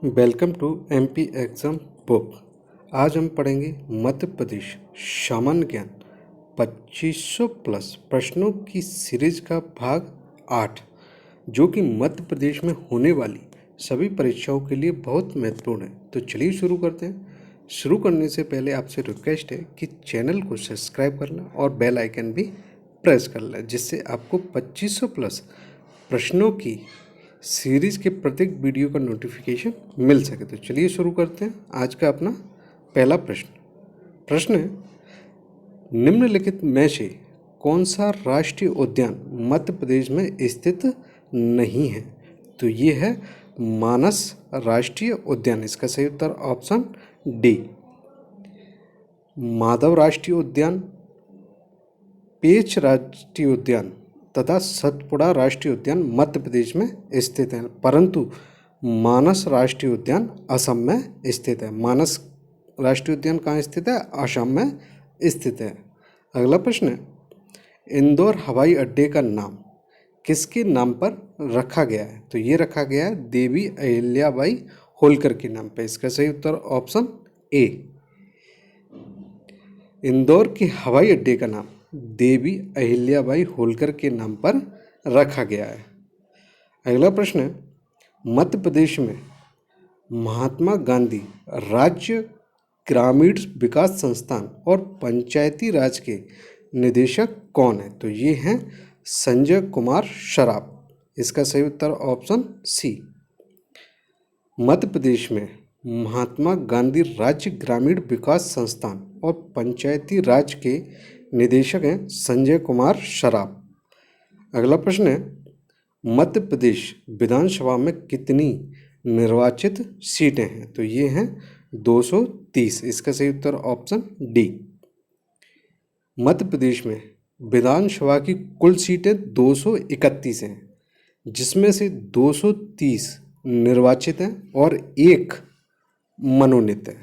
Welcome to MP exam book. आज हम पढ़ेंगे मध्य प्रदेश सामान्य ज्ञान 2500 प्लस प्रश्नों की सीरीज का भाग 8, जो कि मध्य प्रदेश में होने वाली सभी परीक्षाओं के लिए बहुत महत्वपूर्ण है। तो चलिए शुरू करते हैं। शुरू करने से पहले आपसे रिक्वेस्ट है कि चैनल को सब्सक्राइब करना और बेल आइकन भी प्रेस कर लें, जिससे आपको 2500 प्लस प्रश्नों की सीरीज के प्रत्येक वीडियो का नोटिफिकेशन मिल सके। तो चलिए शुरू करते हैं आज का अपना पहला प्रश्न है, निम्नलिखित में से कौन सा राष्ट्रीय उद्यान मध्य प्रदेश में स्थित नहीं है? तो ये है मानस राष्ट्रीय उद्यान। इसका सही उत्तर ऑप्शन डी। माधव राष्ट्रीय उद्यान, पेंच राष्ट्रीय उद्यान तथा सतपुड़ा राष्ट्रीय उद्यान मध्य प्रदेश में स्थित है, परंतु मानस राष्ट्रीय उद्यान असम में स्थित है। मानस राष्ट्रीय उद्यान कहाँ स्थित है? असम में स्थित है। अगला प्रश्न है, इंदौर हवाई अड्डे का नाम किसके नाम पर रखा गया है? तो ये रखा गया है देवी अहिल्याबाई होलकर के नाम पर। इसका सही उत्तर ऑप्शन ए। इंदौर के हवाई अड्डे का नाम देवी अहिल्याबाई होलकर के नाम पर रखा गया है। अगला प्रश्न है, मध्य प्रदेश में महात्मा गांधी राज्य ग्रामीण विकास संस्थान और पंचायती राज के निदेशक कौन है? तो ये हैं संजय कुमार सराफ। इसका सही उत्तर ऑप्शन सी। मध्य प्रदेश में महात्मा गांधी राज्य ग्रामीण विकास संस्थान और पंचायती राज के निदेशक हैं संजय कुमार सराफ। अगला प्रश्न है, मध्य प्रदेश विधानसभा में कितनी निर्वाचित सीटें हैं? तो ये हैं 230। इसका सही उत्तर ऑप्शन डी। मध्य प्रदेश में विधानसभा की कुल सीटें 231 हैं, जिसमें से 230 निर्वाचित हैं और एक मनोनीत है।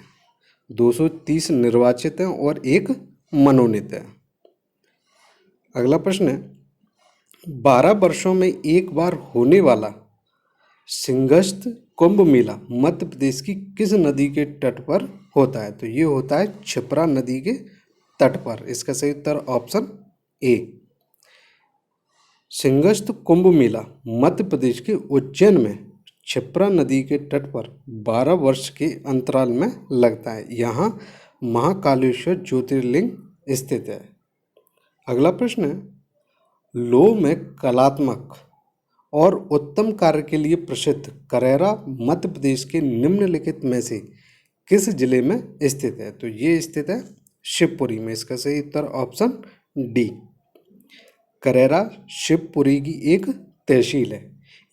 230 निर्वाचित हैं और एक मनोनीत है। अगला प्रश्न है, 12 वर्षों में एक बार होने वाला सिंहस्थ कुंभ मेला मध्य प्रदेश की किस नदी के तट पर होता है? तो ये होता है क्षिप्रा नदी के तट पर। इसका सही उत्तर ऑप्शन ए। सिंहस्थ कुंभ मेला मध्य प्रदेश के उज्जैन में क्षिप्रा नदी के तट पर 12 वर्ष के अंतराल में लगता है। यहाँ महाकालेश्वर ज्योतिर्लिंग स्थित है। अगला प्रश्न है, लौह में कलात्मक और उत्तम कार्य के लिए प्रसिद्ध करेरा मध्य प्रदेश के निम्नलिखित में से किस जिले में स्थित है? तो ये स्थित है शिवपुरी में। इसका सही उत्तर ऑप्शन डी। करेरा शिवपुरी की एक तहसील है।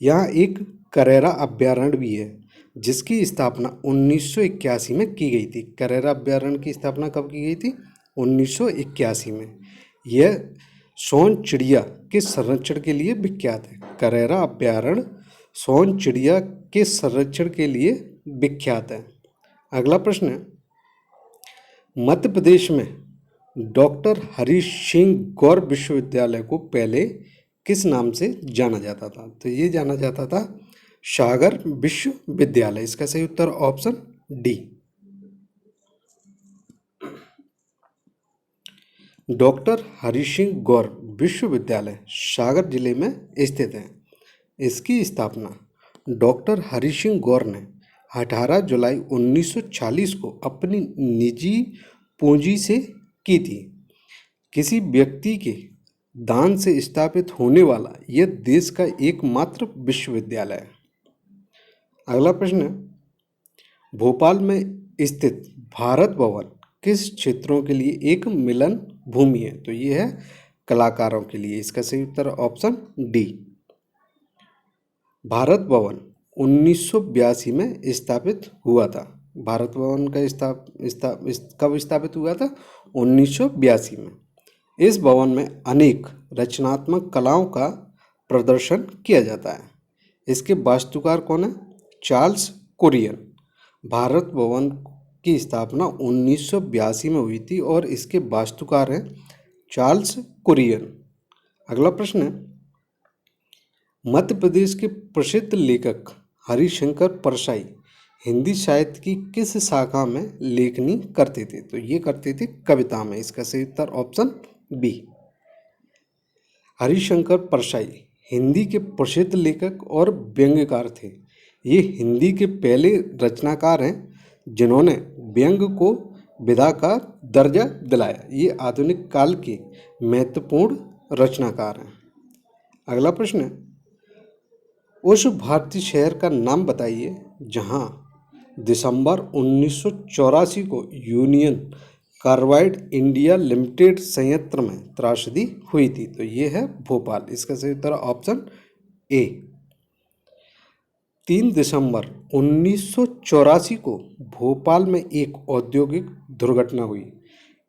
यहाँ एक करेरा अभ्यारण्य भी है, जिसकी स्थापना 1981 में की गई थी। करेरा अभ्यारण्य की स्थापना कब की गई थी? 1981 में। यह सोन चिड़िया के संरक्षण के लिए विख्यात है। करेरा अभ्यारण्य सोन चिड़िया के संरक्षण के लिए विख्यात है। अगला प्रश्न है, मध्य प्रदेश में डॉक्टर हरि सिंह गौर विश्वविद्यालय को पहले किस नाम से जाना जाता था? तो ये जाना जाता था सागर विश्वविद्यालय। इसका सही उत्तर option D. Doctor Hari Singh Gour विश्वविद्यालय सागर जिले में स्थित है। इसकी स्थापना डॉक्टर हरि सिंह गौर ने 18 जुलाई 1940 को अपनी निजी पूंजी से की थी। किसी व्यक्ति के दान से स्थापित होने वाला यह देश का एकमात्र विश्वविद्यालय है। अगला प्रश्न है, भोपाल में स्थित भारत भवन किस क्षेत्रों के लिए एक मिलन भूमि है? तो ये है कलाकारों के लिए। इसका सही उत्तर ऑप्शन डी। भारत भवन 1982 में स्थापित हुआ था। भारत भवन का कब स्थापित हुआ था? 1982 में। इस भवन में अनेक रचनात्मक कलाओं का प्रदर्शन किया जाता है। इसके वास्तुकार कौन है? चार्ल्स कुरियन। भारत भवन की स्थापना 1982 में हुई थी और इसके वास्तुकार हैं चार्ल्स कुरियन। अगला प्रश्न है, मध्य प्रदेश के प्रसिद्ध लेखक हरिशंकर परसाई हिंदी साहित्य की किस शाखा में लेखनी करते थे? तो ये करते थे कविता में। इसका सही उत्तर ऑप्शन बी। हरिशंकर परसाई हिंदी के प्रसिद्ध लेखक और व्यंग्यकार थे। ये हिंदी के पहले रचनाकार हैं जिन्होंने व्यंग्य को विधा का दर्जा दिलाया। ये आधुनिक काल के महत्वपूर्ण रचनाकार हैं। अगला प्रश्न है, उस भारतीय शहर का नाम बताइए जहां दिसंबर 1984 को यूनियन कार्बाइड इंडिया लिमिटेड संयंत्र में त्रासदी हुई थी। तो ये है भोपाल। इसका सही उत्तर ऑप्शन ए। 3 दिसंबर 1984 को भोपाल में एक औद्योगिक दुर्घटना हुई।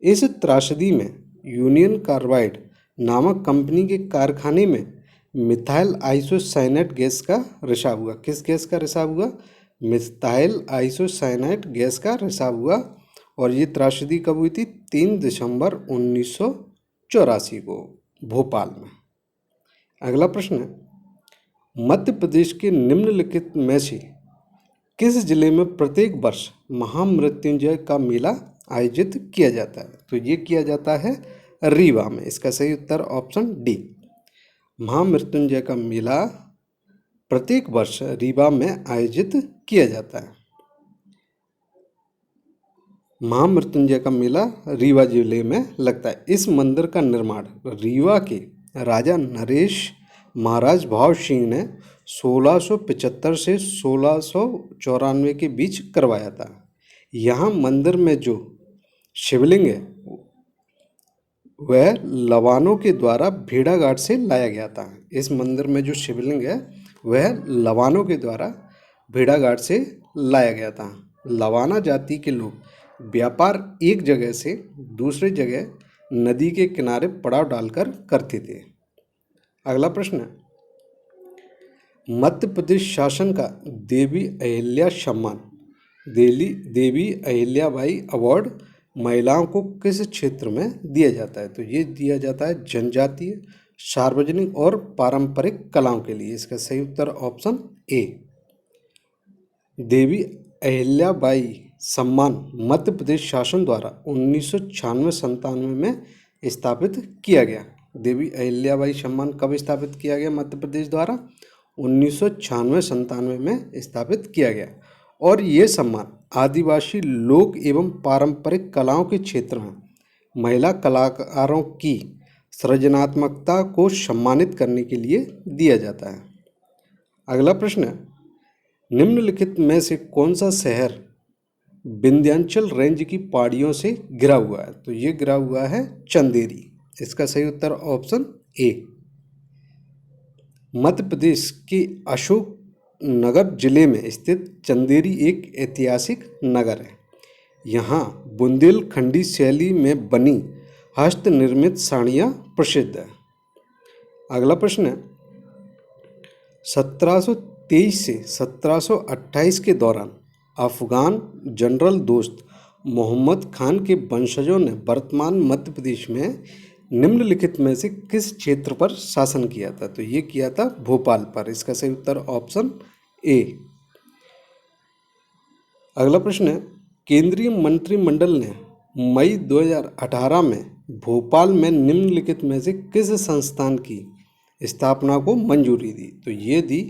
इस त्रासदी में यूनियन कार्बाइड नामक कंपनी के कारखाने में मिथाइल आइसोसाइनेट गैस का रिसाव हुआ। किस गैस का रिसाव हुआ? मिथाइल आइसोसाइनेट गैस का रिसाव हुआ। और ये त्रासदी कब हुई थी? 3 दिसंबर 1984 को भोपाल में। अगला प्रश्न है, मध्य प्रदेश के निम्नलिखित में से किस जिले में प्रत्येक वर्ष महामृत्युंजय का मेला आयोजित किया जाता है? तो ये किया जाता है रीवा में। इसका सही उत्तर ऑप्शन डी। महामृत्युंजय का मेला प्रत्येक वर्ष रीवा में आयोजित किया जाता है। महामृत्युंजय का मेला रीवा जिले में लगता है। इस मंदिर का निर्माण रीवा के राजा नरेश महाराज भाव सिंह ने 1675 से 1694 के बीच करवाया था। यहाँ मंदिर में जो शिवलिंग है वह लवानों के द्वारा भेड़ाघाट से लाया गया था। इस मंदिर में जो शिवलिंग है वह लवानों के द्वारा भेड़ाघाट से लाया गया था। लवाना जाति के लोग व्यापार एक जगह से दूसरे जगह नदी के किनारे पड़ाव डालकर करते थे। अगला प्रश्न है, मध्य प्रदेश शासन का देवी अहिल्या सम्मान देवी अहिल्याबाई अवार्ड महिलाओं को किस क्षेत्र में दिया जाता है? तो ये दिया जाता है जनजातीय, सार्वजनिक और पारंपरिक कलाओं के लिए। इसका सही उत्तर ऑप्शन ए। देवी अहिल्याबाई सम्मान मध्य प्रदेश शासन द्वारा 1996-97 में स्थापित किया गया। देवी अहिल्याबाई सम्मान कब स्थापित किया गया? मध्य प्रदेश द्वारा 1996-97 में स्थापित किया गया। और ये सम्मान आदिवासी लोक एवं पारंपरिक कलाओं के क्षेत्र में महिला कलाकारों की सृजनात्मकता को सम्मानित करने के लिए दिया जाता है। अगला प्रश्न है, निम्नलिखित में से कौन सा शहर विंध्याचल रेंज की पहाड़ियों से घिरा हुआ है? तो ये घिरा हुआ है चंदेरी। इसका सही उत्तर ऑप्शन ए। मध्य प्रदेश के अशोक नगर जिले में स्थित चंदेरी एक ऐतिहासिक नगर है। यहाँ बुंदेलखंडी शैली में बनी हस्त निर्मित साड़ियाँ प्रसिद्ध है। अगला प्रश्न है, 1723 से 1728 के दौरान अफगान जनरल दोस्त मोहम्मद खान के वंशजों ने वर्तमान मध्य प्रदेश में निम्नलिखित में से किस क्षेत्र पर शासन किया था? तो ये किया था भोपाल पर। इसका सही उत्तर ऑप्शन ए। अगला प्रश्न है, केंद्रीय मंत्रिमंडल ने मई 2018 में भोपाल में निम्नलिखित में से किस संस्थान की स्थापना को मंजूरी दी? तो ये दी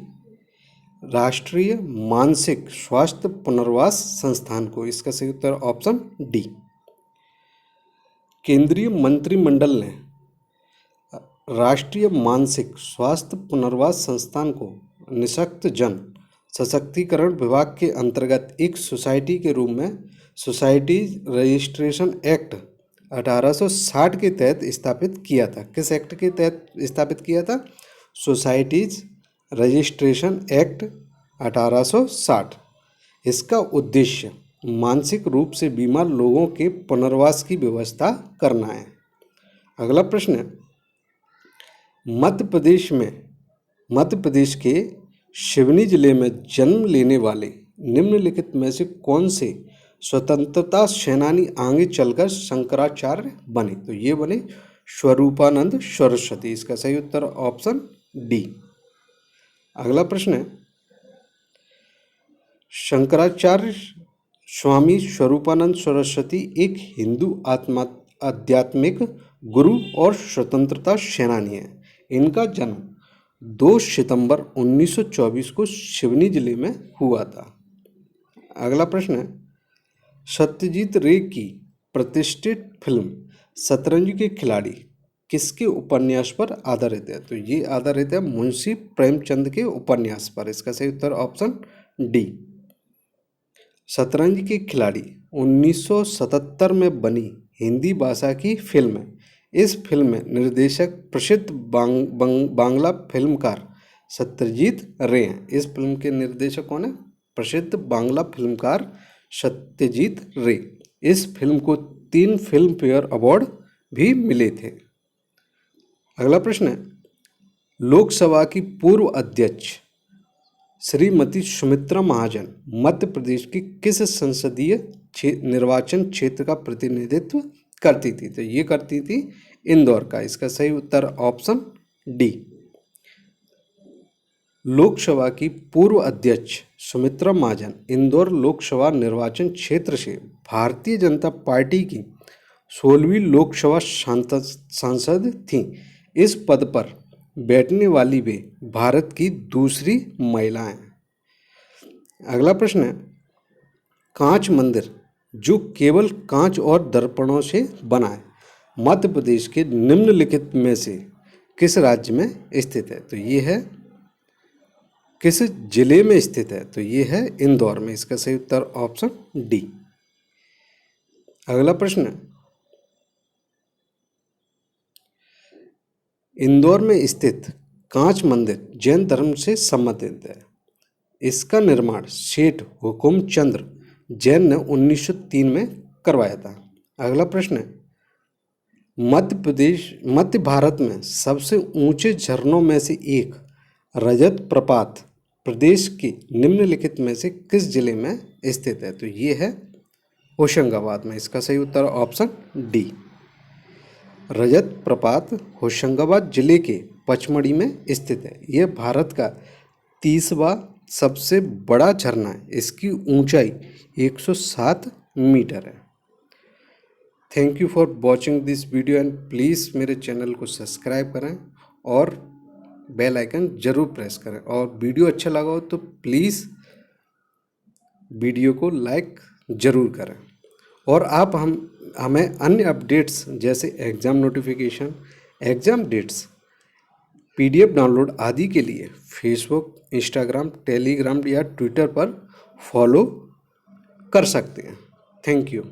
राष्ट्रीय मानसिक स्वास्थ्य पुनर्वास संस्थान को। इसका सही उत्तर ऑप्शन डी। केंद्रीय मंत्रिमंडल ने राष्ट्रीय मानसिक स्वास्थ्य पुनर्वास संस्थान को निःशक्त जन सशक्तिकरण विभाग के अंतर्गत एक सोसाइटी के रूप में सोसाइटीज रजिस्ट्रेशन एक्ट 1860 के तहत स्थापित किया था। किस एक्ट के तहत स्थापित किया था? Societies registration act 1860। इसका उद्देश्य मानसिक रूप से बीमार लोगों के पुनर्वास की व्यवस्था करना है। अगला प्रश्न है, मध्य प्रदेश के सिवनी जिले में जन्म लेने वाले निम्नलिखित में से कौन से स्वतंत्रता सेनानी आगे चलकर शंकराचार्य बने? तो ये बने स्वरूपानंद सरस्वती। इसका सही उत्तर ऑप्शन डी। अगला प्रश्न है, शंकराचार्य स्वामी स्वरूपानंद सरस्वती एक हिंदू आध्यात्मिक गुरु और स्वतंत्रता सेनानी हैं। इनका जन्म 2 सितंबर 1924 को सिवनी जिले में हुआ था। अगला प्रश्न है, सत्यजीत रे की प्रतिष्ठित फिल्म शतरंज के खिलाड़ी किसके उपन्यास पर आधारित है? तो ये आधारित है मुंशी प्रेमचंद के उपन्यास पर। इसका सही उत्तर ऑप्शन डी। शतरंज के खिलाड़ी 1977 में बनी हिंदी भाषा की फिल्म है। इस फिल्म में निर्देशक प्रसिद्ध बांग्ला फिल्मकार सत्यजीत रे हैं। इस फिल्म के निर्देशक कौन है? प्रसिद्ध बांग्ला फिल्मकार सत्यजीत रे। इस फिल्म को 3 फिल्म फेयर अवार्ड भी मिले थे। अगला प्रश्न है, लोकसभा की पूर्व अध्यक्ष श्रीमती सुमित्रा महाजन मध्य प्रदेश की किस संसदीय निर्वाचन क्षेत्र का प्रतिनिधित्व करती थी? तो ये करती थी इंदौर का। इसका सही उत्तर ऑप्शन डी। लोकसभा की पूर्व अध्यक्ष सुमित्रा महाजन इंदौर लोकसभा निर्वाचन क्षेत्र से भारतीय जनता पार्टी की 16वीं लोकसभा सांसद थीं। इस पद पर बैठने वाली वे भारत की दूसरी महिला हैं। अगला प्रश्न है, कांच मंदिर जो केवल कांच और दर्पणों से बना है मध्य प्रदेश के निम्नलिखित में से किस राज्य में स्थित है? तो ये है किस जिले में स्थित है? तो ये है इंदौर में। इसका सही उत्तर ऑप्शन डी। अगला प्रश्न, इंदौर में स्थित कांच मंदिर जैन धर्म से संबंधित है। इसका निर्माण सेठ हुकुमचंद्र जैन ने 1903 में करवाया था। अगला प्रश्न है, मध्य भारत में सबसे ऊंचे झरनों में से एक रजत प्रपात प्रदेश के निम्नलिखित में से किस जिले में स्थित है? तो ये है होशंगाबाद में। इसका सही उत्तर ऑप्शन डी। रजत प्रपात होशंगाबाद जिले के पचमढ़ी में स्थित है। यह भारत का 30वां सबसे बड़ा झरना है। इसकी ऊंचाई 107 मीटर है। Thank you for watching this video and please मेरे चैनल को सब्सक्राइब करें और बेल आइकन ज़रूर प्रेस करें। और वीडियो अच्छा लगा हो तो प्लीज़ वीडियो को लाइक ज़रूर करें। और आप हमें अन्य अपडेट्स जैसे exam notification, exam dates, PDF download आदि के लिए फेसबुक, इंस्टाग्राम, टेलीग्राम या ट्विटर पर फॉलो कर सकते हैं। Thank you.